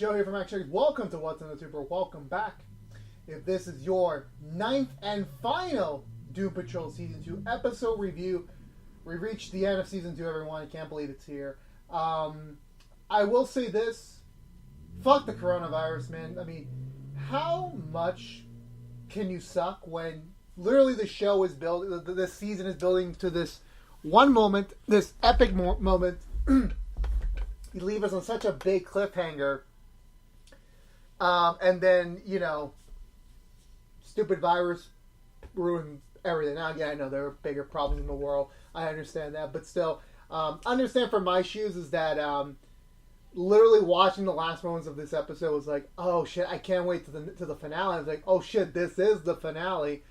Joe here from ActionX. Welcome to What's in the Tuber. Welcome back. If this is your 9th and final Doom Patrol Season 2 episode review, we reached the end of Season 2, everyone. I can't believe it's here. I will say this. Fuck the coronavirus, man. I mean, how much can you suck when literally the show is building, this season is building to this one moment, this epic moment. You leave us on such a big cliffhanger, and then, you know, stupid virus ruined everything. Now, again, I know there are bigger problems in the world. I understand that, but still, understand from my shoes is that literally watching the last moments of this episode was like, oh shit, I can't wait to the finale. I was like, oh shit, this is the finale.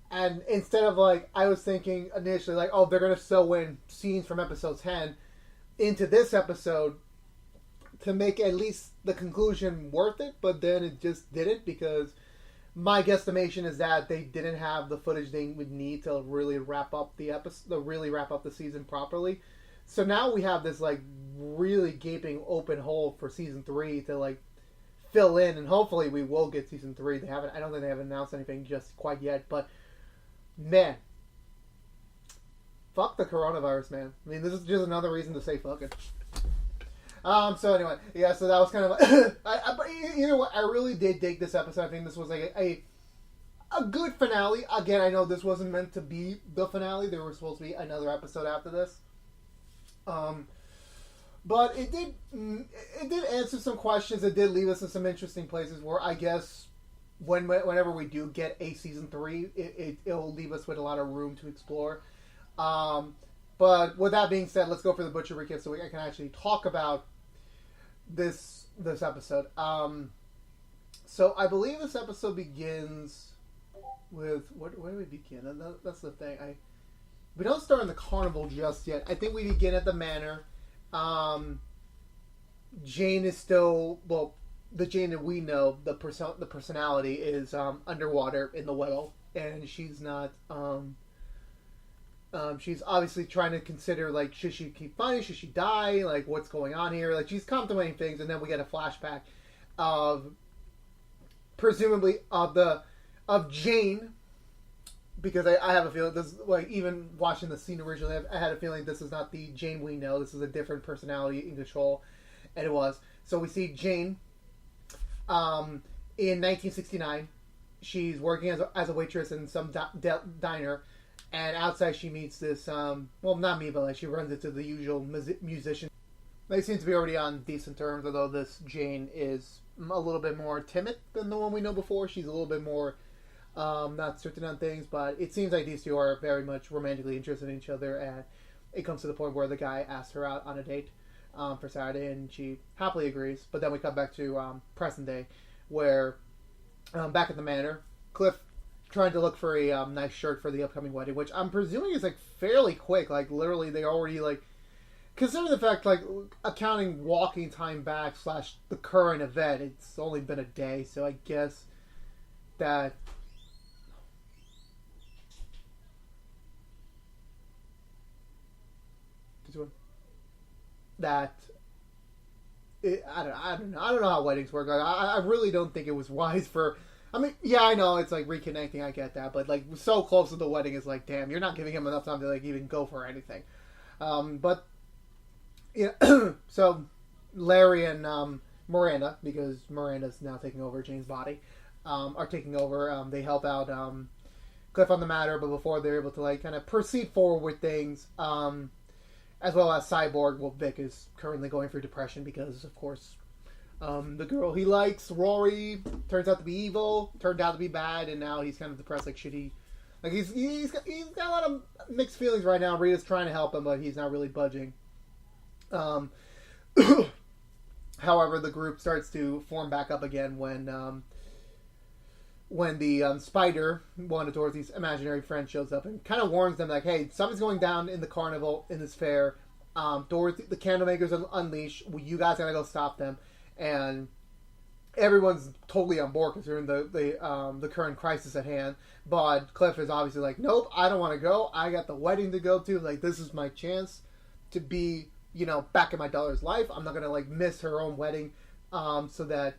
And instead of like, I was thinking initially like, oh, they're gonna sew in scenes from episode 10 into this episode to make at least the conclusion worth it, but then it just didn't, because my guesstimation is that they didn't have the footage they would need to really wrap up the episode, to really wrap up the season properly. So now we have this like really gaping open hole for season 3 to like fill in, and hopefully we will get season 3. I don't think they haven't announced anything just quite yet, but man, fuck the coronavirus, man. I mean, this is just another reason to say fuck it. So anyway, yeah, so that was kind of but you know what, I really did dig this episode. I think this was like a good finale. Again, I know this wasn't meant to be the finale. There was supposed to be another episode after this. But it did answer some questions. It did leave us in some interesting places where I guess whenever we do get a season 3, it'll leave us with a lot of room to explore. But with that being said, let's go for the Butcher recap so I can actually talk about this episode. So I believe this episode begins with where do we begin? That's the thing. We don't start in the carnival just yet. I think we begin at the manor. Jane is still, well, the Jane that we know, the personality is underwater in the well, and she's not. She's obviously trying to consider, like, should she keep fighting? Should she die? Like, what's going on here? Like, she's contemplating things, and then we get a flashback of, presumably, of Jane, because I have a feeling this, like, even watching the scene originally, I had a feeling this is not the Jane we know. This is a different personality in control, and it was. So we see Jane, in 1969. She's working as a waitress in some diner. And outside she meets this, well, not me, but like she runs into the usual musician. They seem to be already on decent terms, although this Jane is a little bit more timid than the one we know before. She's a little bit more not certain on things, but it seems like these two are very much romantically interested in each other, and it comes to the point where the guy asks her out on a date for Saturday, and she happily agrees. But then we come back to present day, where back at the manor, Cliff trying to look for a nice shirt for the upcoming wedding, which I'm presuming is like fairly quick. Like literally, they already like, considering the fact like accounting walking time back / the current event, it's only been a day. So I guess that I don't know how weddings work. I really don't think it was wise for. I mean, yeah, I know it's like reconnecting. I get that, but like so close to the wedding is like, damn, you're not giving him enough time to like even go for anything. But yeah, so Larry and Miranda, because Miranda's now taking over Jane's body, are taking over. They help out Cliff on the matter, but before they're able to like kind of proceed forward with things, as well as Cyborg. Well, Vic is currently going through depression because, of course. The girl he likes, Rory, turns out to be evil, turned out to be bad, and now he's kind of depressed. Like, should he? Like, he's got a lot of mixed feelings right now. Rita's trying to help him, but he's not really budging. However, the group starts to form back up again when the spider, one of Dorothy's imaginary friends, shows up and kind of warns them, like, hey, something's going down in the carnival, in this fair. Dorothy, the Candlemakers are unleashed. You guys gotta go stop them. And everyone's totally on board considering the current crisis at hand. But Cliff is obviously like, nope, I don't want to go. I got the wedding to go to. Like, this is my chance to be, you know, back in my daughter's life. I'm not gonna like miss her own wedding so that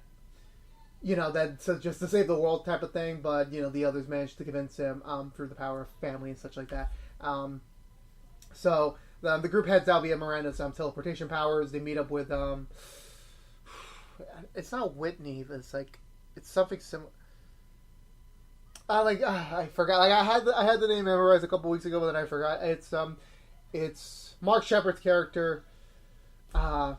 so just to save the world type of thing. But the others managed to convince him through the power of family and such like that. So the group heads out via Miranda's teleportation powers. They meet up with it's not Whitney, but it's something similar. I forgot. Like I had the name memorized a couple weeks ago, but then I forgot. It's Mark Shepard's character. I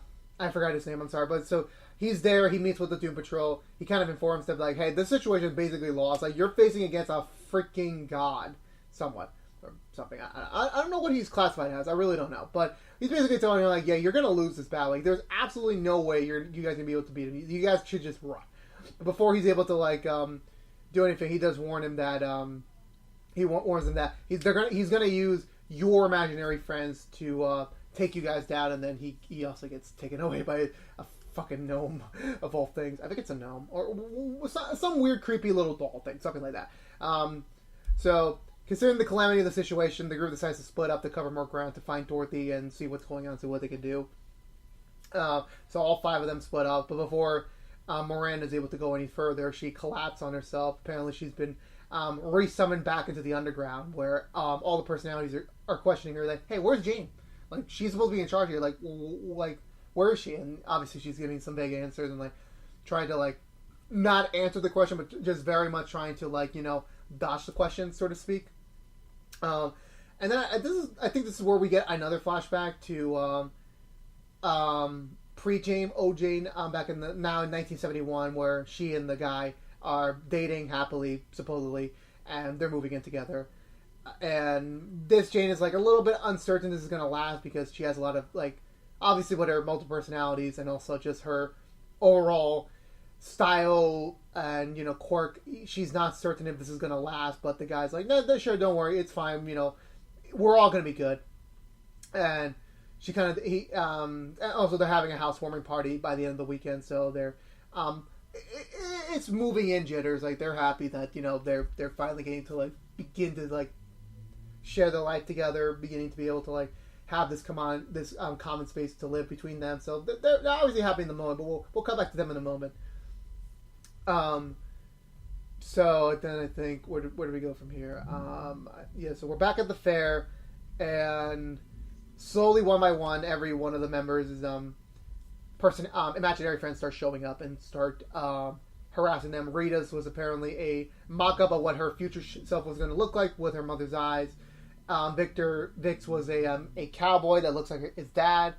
forgot his name. I'm sorry, but so he's there. He meets with the Doom Patrol. He kind of informs them like, "Hey, this situation is basically lost. Like you're facing against a freaking god, somewhat or something. I don't know what he's classified as. I really don't know. But he's basically telling him like, yeah, you're gonna lose this battle. Like there's absolutely no way you guys gonna be able to beat him. You guys should just run." Before he's able to do anything, he does warn him that warns him that he's gonna use your imaginary friends to take you guys down, and then he also gets taken away by a fucking gnome of all things. I think it's a gnome or some weird creepy little doll thing, something like that. So considering the calamity of the situation, the group decides to split up to cover more ground to find Dorothy and see what's going on, see what they can do. So all 5 of them split up, but before Miranda's able to go any further, she collapsed on herself. Apparently she's been resummoned back into the underground, where all the personalities are questioning her, like, hey, where's Jane? Like, she's supposed to be in charge here. Like, where is she? And obviously she's giving some vague answers and trying to not answer the question, but just very much trying to dodge the question, so to speak. And then I think this is where we get another flashback to pre-Jane, Jane, back in 1971, where she and the guy are dating happily, supposedly, and they're moving in together. And this Jane is a little bit uncertain this is going to last, because she has a lot of obviously with her multiple personalities and also just her overall style and quirk. She's not certain if this is going to last, but the guy's like, no, sure, don't worry, it's fine. We're all going to be good. And she also they're having a housewarming party by the end of the weekend, so they're it's moving in jitters. They're happy that they're finally getting to begin to share their life together, beginning to be able to have this common space to live between them. So they're obviously happy in the moment, but we'll come back to them in a moment. So then I think where do we go from here? So we're back at the fair, and slowly, one by one, every one of the members is imaginary friends start showing up and start harassing them. Rita's was apparently a mock-up of what her future self was going to look like with her mother's eyes. Vic's was a cowboy that looks like his dad,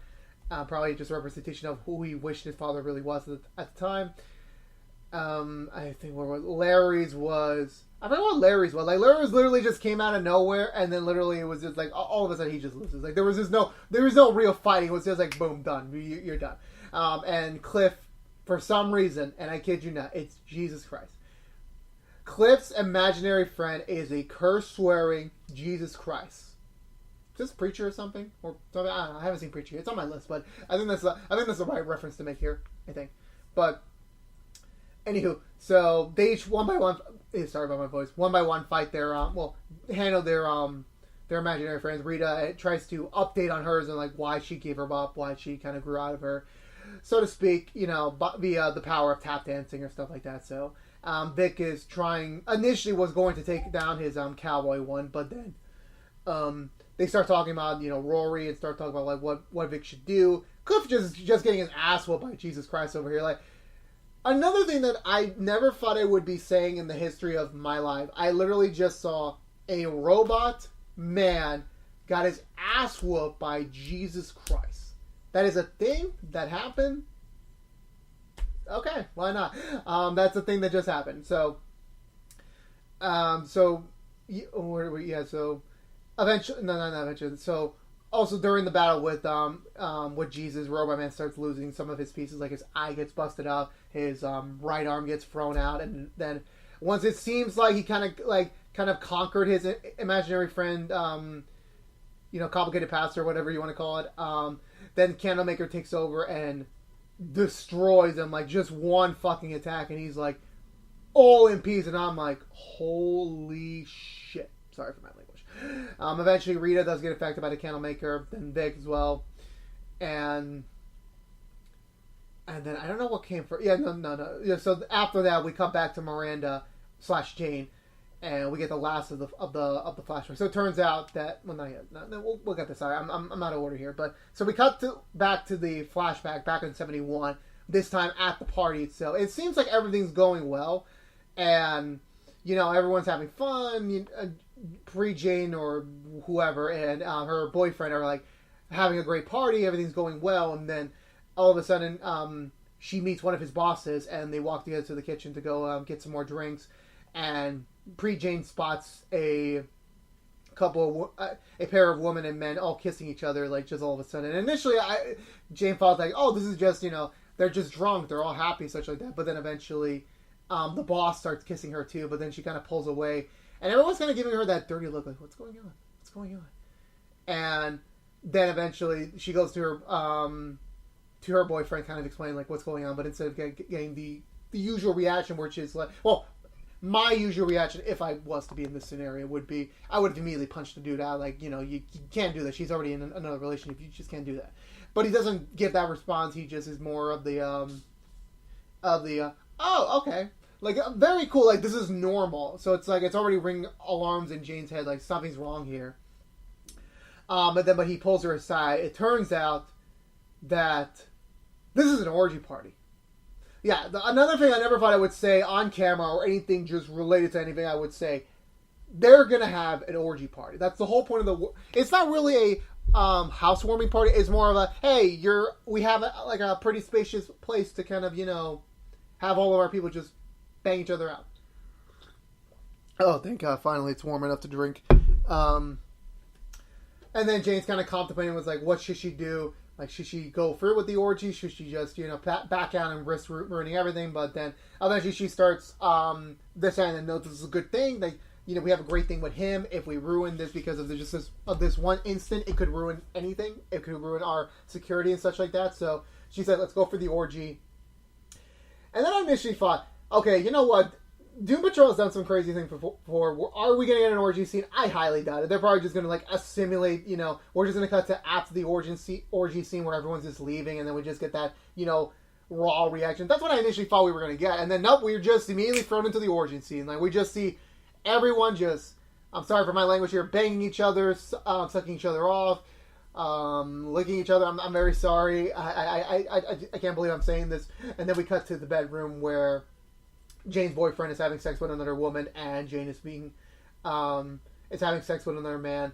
probably just a representation of who he wished his father really was at the time. I think Larry's was. I forgot what Larry's was. Larry's literally just came out of nowhere, and then literally it was just all of a sudden he just loses. There was no real fighting. It was just boom, done. You're done. And Cliff, for some reason, and I kid you not, it's Jesus Christ. Cliff's imaginary friend is a curse-swearing Jesus Christ. Is this Preacher or something? Or something? I don't know. I haven't seen Preacher. It's on my list, but I think that's the right reference to make here. I think, but anywho, so they each one by one. Sorry about my voice. One by one, fight handle their imaginary friends. Rita tries to update on hers and why she gave her up, why she kind of grew out of her, so to speak. Via the power of tap dancing or stuff like that. So. Vic is was going to take down his cowboy one, but then they start talking about Rory and start talking about what Vic should do. Cliff just getting his ass whooped by Jesus Christ over here. Another thing that I never thought I would be saying in the history of my life, I literally just saw a robot man got his ass whooped by Jesus Christ. That is a thing that happened. Okay, why not? That's the thing that just happened. So eventually, not eventually. So also during the battle with Jesus, Robot Man starts losing some of his pieces. His eye gets busted up, his right arm gets thrown out, and then once it seems like he kind of conquered his imaginary friend, complicated pastor, whatever you want to call it. Then Candlemaker takes over and destroys him just one fucking attack, and he's all in peace, and I'm holy shit. Sorry for my language. Eventually Rita does get affected by the Candlemaker, then Vic as well, and And then I don't know what came first. Yeah, no. Yeah, so after that, we come back to Miranda / Jane, and we get the last of the flashback. So it turns out that not yet. No, we'll get this. Sorry, I'm out of order here. But so we cut back to the flashback back in '71. This time at the party itself. It seems like everything's going well, and everyone's having fun. Jane or whoever and her boyfriend are like having a great party. Everything's going well, and then all of a sudden, she meets one of his bosses, and they walk together to the kitchen to go get some more drinks. And Jane spots a pair of women and men all kissing each other, like just all of a sudden. And initially, Jane thought like, oh, this is just they're just drunk, they're all happy, such like that. But then eventually, the boss starts kissing her too. But then she kind of pulls away, and everyone's kind of giving her that dirty look, like, what's going on? What's going on? And then eventually, she goes to her boyfriend, kind of explaining like what's going on, but instead of getting the usual reaction, which is like, well, my usual reaction if I was to be in this scenario would be I would have immediately punched the dude out, like you can't do that. She's already in another relationship. You just can't do that. But he doesn't give that response. He just is more of the oh, okay, like very cool. Like this is normal. So it's like it's already ringing alarms in Jane's head, like something's wrong here. But he pulls her aside. It turns out that this is an orgy party. Yeah, another thing I never thought I would say on camera or anything just related to anything I would say, they're going to have an orgy party. That's the whole point of it's not really a housewarming party. It's more of a, hey, we have a pretty spacious place to kind of, have all of our people just bang each other out. Oh, thank God, finally it's warm enough to drink. And then Jane's kind of contemplating, was like, what should she do? Like, should she go through with the orgy? Should she just, back out and risk ruining everything? But then eventually she starts deciding that no, this is a good thing. Like, we have a great thing with him. If we ruin this because of this one instant, it could ruin anything. It could ruin our security and such like that. So she said, let's go for the orgy. And then I initially thought, okay, you know what? Doom Patrol has done some crazy things before. Are we going to get an orgy scene? I highly doubt it. They're probably just going to assimilate, we're just going to cut to after the orgy scene where everyone's just leaving, and then we just get that, raw reaction. That's what I initially thought we were going to get. And then, nope, we were just immediately thrown into the orgy scene. Like, we just see everyone just, I'm sorry for my language here, banging each other, sucking each other off, licking each other. I'm very sorry. I can't believe I'm saying this. And then we cut to the bedroom where Jane's boyfriend is having sex with another woman, and Jane is having sex with another man,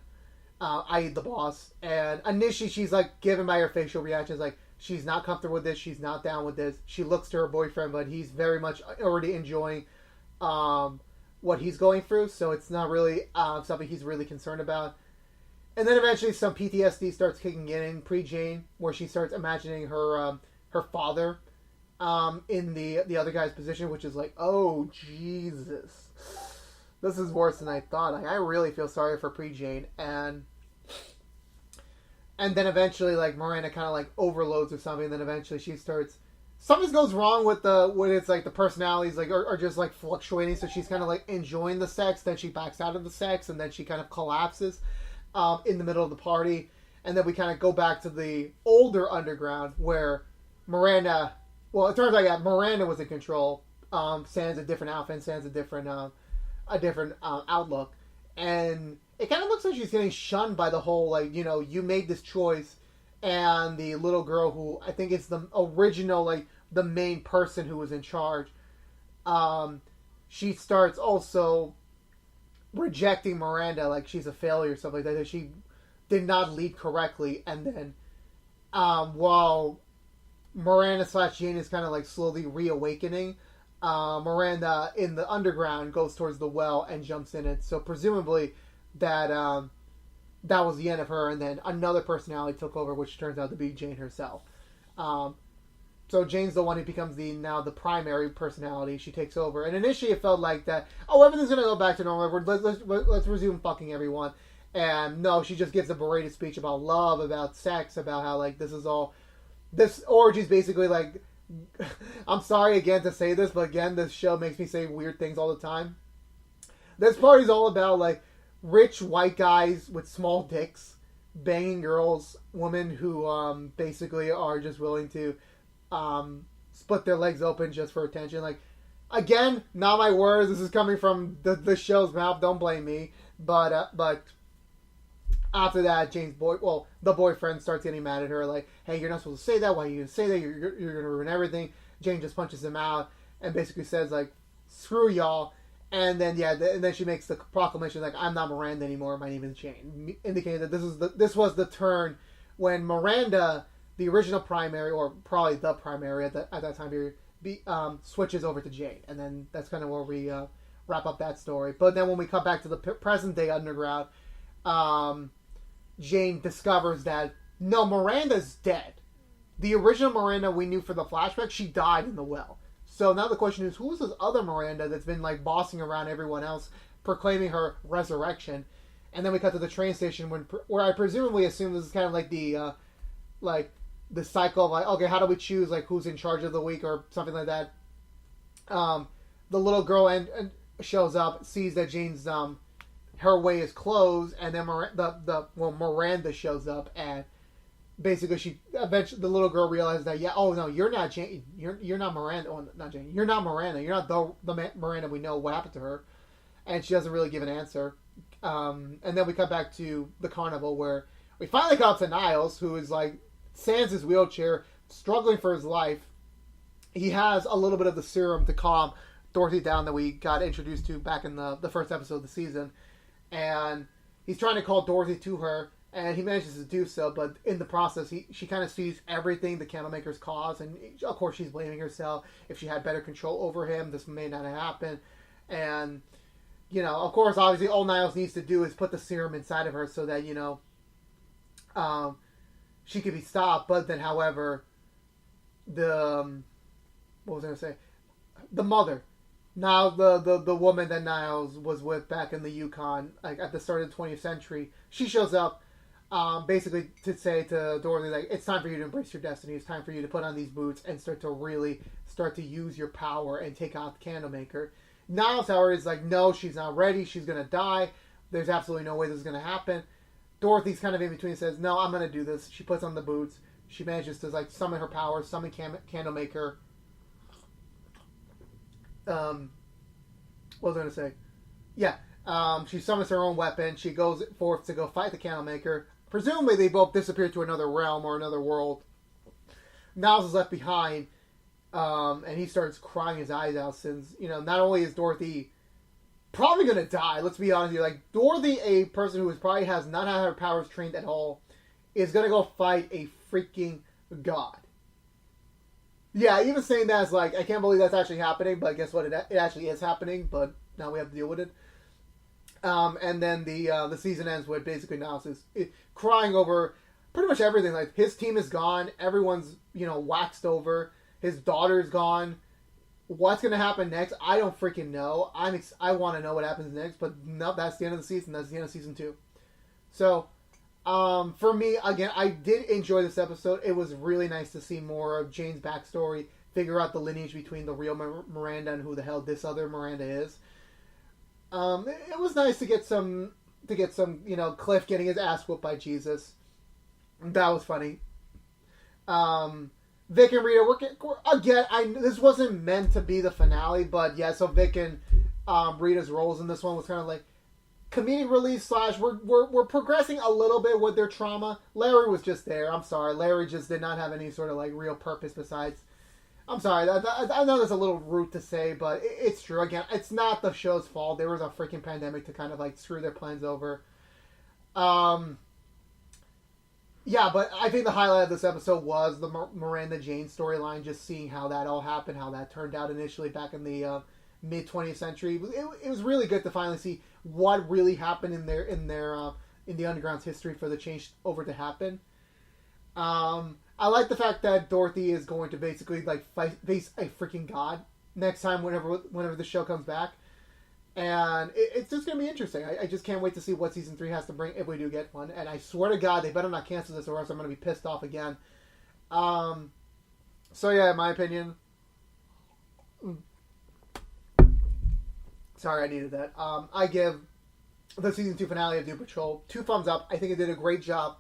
i.e. the boss. And initially she's given by her facial reactions, she's not comfortable with this, she's not down with this. She looks to her boyfriend, but he's very much already enjoying what he's going through, so it's not really something he's really concerned about. And then eventually some PTSD starts kicking in Jane, where she starts imagining her father in the other guy's position, which is like, oh Jesus, this is worse than I thought. I really feel sorry for Jane. And then eventually Miranda kind of overloads or something, and then eventually she starts, something goes wrong with the personalities are just fluctuating, so she's kind of enjoying the sex, then she backs out of the sex, and then she kind of collapses in the middle of the party. And then we kind of go back to the older underground where Miranda, well, it turns out Miranda was in control. Sans a different outfit, sans a different outlook, and it kind of looks like she's getting shunned by the whole you made this choice, and the little girl who I think is the original the main person who was in charge. She starts also rejecting Miranda, she's a failure or something like that she did not lead correctly, and then while Miranda / Jane is kind of slowly reawakening, Miranda in the underground goes towards the well and jumps in it. So presumably that was the end of her, and then another personality took over, which turns out to be Jane herself. So Jane's the one who becomes the primary personality. She takes over, and initially it felt like that, oh, everything's gonna go back to normal. Let's resume fucking everyone. And no, she just gives a berated speech about love, about sex, about how this orgy's basically I'm sorry again to say this, but again, this show makes me say weird things all the time. This party's all about rich white guys with small dicks banging women who basically are just willing to split their legs open just for attention. Like, again, not my words. This is coming from the show's mouth. Don't blame me. But after that, the boyfriend starts getting mad at her. Like, hey, you're not supposed to say that. Why are you going to say that? You're going to ruin everything. Jane just punches him out and basically says, like, screw y'all. And then, and then she makes the proclamation, like, I'm not Miranda anymore. My name is Jane. Indicating that this was the turn when Miranda, the original primary, or probably the primary at that time period, switches over to Jane. And then that's kind of where we wrap up that story. But then when we come back to the present day underground, Jane discovers that, no, Miranda's dead. The original Miranda we knew for the flashback, she died in the well. So now the question is, who's this other Miranda that's been, like, bossing around everyone else, proclaiming her resurrection? And then we cut to the train station where I presumably assume this is kind of like the cycle of, like, okay, how do we choose, like, who's in charge of the week or something like that. The little girl and shows up, sees that Jane's her way is closed, and then Miranda shows up, and basically the little girl realizes that, you're not Jane, you're not Miranda, not Jane, you're not Miranda, you're not the Miranda we know. What happened to her? And she doesn't really give an answer. And then we cut back to the carnival where we finally got to Niles, who is, like, sans his wheelchair, struggling for his life. He has a little bit of the serum to calm Dorothy down that we got introduced to back in the first episode of the season. And he's trying to call Dorothy to her, and he manages to do so, but in the process, she kind of sees everything the Candlemaker's caused, and of course she's blaming herself. If she had better control over him, this may not have happened. And, of course, obviously, all Niles needs to do is put the serum inside of her so that, she could be stopped. But then, however, what was I going to say? The mother. Now, the woman that Niles was with back in the Yukon, like, at the start of the 20th century, she shows up, basically to say to Dorothy, like, it's time for you to embrace your destiny. It's time for you to put on these boots and start to use your power and take out the Candlemaker. Niles, however, is like, no, she's not ready. She's going to die. There's absolutely no way this is going to happen. Dorothy's kind of in between and says, no, I'm going to do this. She puts on the boots. She manages to, like, summon her powers, summon Candlemaker. What was I going to say? Yeah. She summons her own weapon. She goes forth to go fight the Candlemaker. Presumably they both disappear to another realm or another world. Niles is left behind. And he starts crying his eyes out since, not only is Dorothy probably going to die, let's be honest here, like, Dorothy, a person who probably has not had her powers trained at all, is going to go fight a freaking god. Yeah, even saying that is like, I can't believe that's actually happening, but guess what? It actually is happening, but now we have to deal with it. And then the season ends with basically Niles is crying over pretty much everything. Like, his team is gone. Everyone's, waxed over. His daughter's gone. What's going to happen next? I don't freaking know. I want to know what happens next, but no, that's the end of the season. That's the end of season 2. So, for me, again, I did enjoy this episode. It was really nice to see more of Jane's backstory, figure out the lineage between the real Miranda and who the hell this other Miranda is. It was nice to get some, Cliff getting his ass whooped by Jesus. That was funny. Vic and Rita, again, this wasn't meant to be the finale, but yeah, so Vic and Rita's roles in this one was kind of like comedic relief / we're progressing a little bit with their trauma. Larry was just there. I'm sorry. Larry just did not have any sort of, like, real purpose besides... I'm sorry. I know that's a little rude to say, but it's true. Again, it's not the show's fault. There was a freaking pandemic to kind of, like, screw their plans over. Yeah, but I think the highlight of this episode was the Miranda Jane storyline, just seeing how that all happened, how that turned out initially back in the mid-20th century. It was really good to finally see what really happened in the Underground's history for the change over to happen. I like the fact that Dorothy is going to basically, like, face a freaking god next time whenever the show comes back. And it's just going to be interesting. I just can't wait to see what season 3 has to bring if we do get one. And I swear to God, they better not cancel this or else I'm going to be pissed off again. So yeah, in my opinion... Sorry, I needed that. I give the season 2 finale of Doom Patrol 2 thumbs up. I think it did a great job,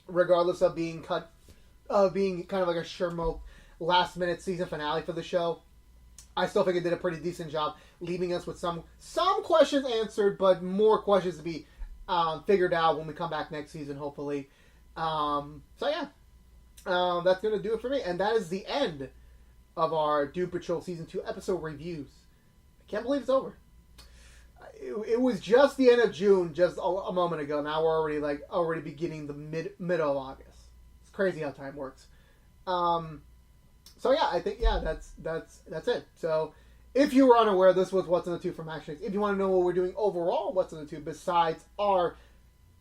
regardless of being kind of like a Shermo last-minute season finale for the show. I still think it did a pretty decent job, leaving us with some questions answered, but more questions to be figured out when we come back next season, hopefully. So yeah, that's going to do it for me. And that is the end of our Doom Patrol Season 2 episode reviews. I can't believe it's over. It was just the end of June, just a moment ago. Now we're already beginning the middle of August. It's crazy how time works. So yeah, I think that's it. So if you were unaware, this was What's in the Tube from ActionX. If you want to know what we're doing overall, What's in the Tube, besides our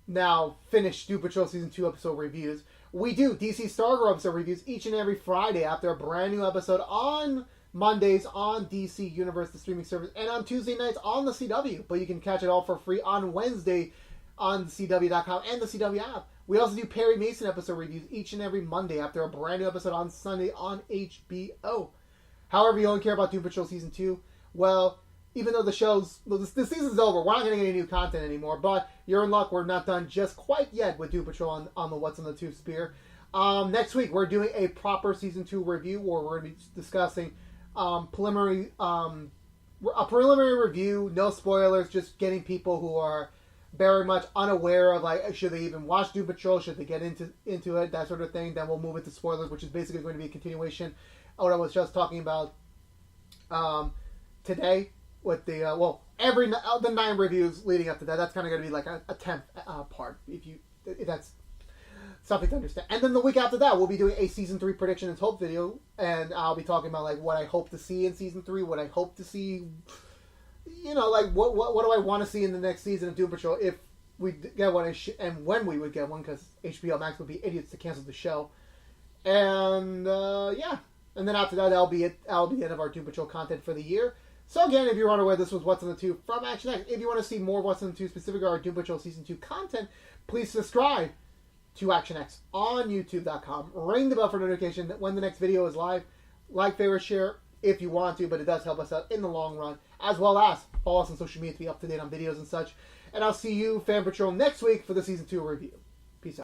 now finished Doom Patrol Season 2 episode reviews, we do DC Stargirl episode reviews each and every Friday after a brand new episode on Mondays on DC Universe, the streaming service, and on Tuesday nights on the CW. But you can catch it all for free on Wednesday on CW.com and the CW app. We also do Perry Mason episode reviews each and every Monday after a brand new episode on Sunday on HBO. However, you only care about Doom Patrol Season 2, well, even though the season's over, we're not going to get any new content anymore, but you're in luck. We're not done just quite yet with Doom Patrol on the What's in the Tube spear. Next week, we're doing a proper Season 2 review where we're going to be discussing a preliminary review, no spoilers, just getting people who are very much unaware of, like, should they even watch Doom Patrol, should they get into it, that sort of thing. Then we'll move into spoilers, which is basically going to be a continuation of what I was just talking about today with the the 9 reviews leading up to that. That's kind of going to be like a 10th part, if that's something to understand. And then the week after that, we'll be doing a Season 3 prediction and hope video, and I'll be talking about, like, what I hope to see in Season 3, what I hope to see, like, what do I want to see in the next season of Doom Patrol if we get one, and when we would get one, because HBO Max would be idiots to cancel the show. And, yeah. And then after that, that'll be it. That'll be the end of our Doom Patrol content for the year. So again, if you're unaware, this was What's in the Tube from ActionX. If you want to see more What's in the Tube, specifically our Doom Patrol Season 2 content, please subscribe to ActionX on YouTube.com. Ring the bell for notification that when the next video is live. Like, favorite, share if you want to, but it does help us out in the long run. As well as follow us on social media to be up to date on videos and such. And I'll see you, Fan Patrol, next week for the Season 2 review.